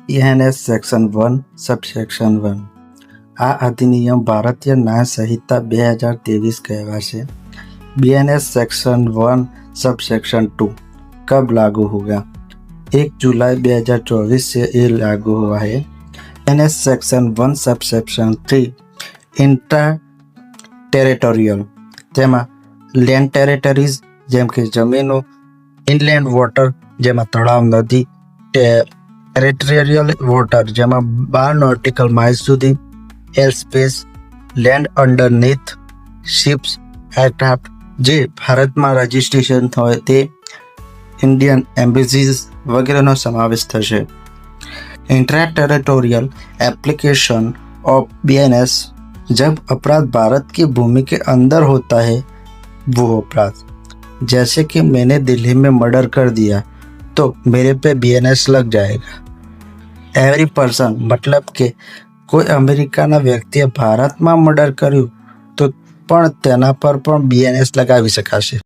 ENS section 1 subsection 1 આ अधिनियम भारतीय न्याय संहिता 2023 कहवासे। BNS सेक्शन 1 सबसेक्शन 2 कब लागू होगा? 1 जुलाई 2024 से ये लागू हुआ है। BNS section 1 subsection 3 inter territorial तेमा लैंड टेरिटरीज जेम के जमीनों, इनलैंड वॉटर जेमा तलाव नदी, टेरिटोरियल वॉटर जेमा 12 नॉटिकल माइल सुधी, air space, land underneath, ships, aircraft जे भारत में रजिस्ट्रेशन होय ते इंडियन एम्बेसीज वगैरह समावेश थशे। Intra territorial application of BNS जब अपराध भारत की भूमि के अंदर होता है वो अपराध, जैसे कि मैंने दिल्ली में मर्डर कर दिया तो मेरे पे BNS लग जाएगा। एवरी पर्सन मतलब के कोई अमेरिकाना व्यक्तिए भारत में मर्डर कर्યું तो पण तेना पर पण BNS लगावी शकाशे।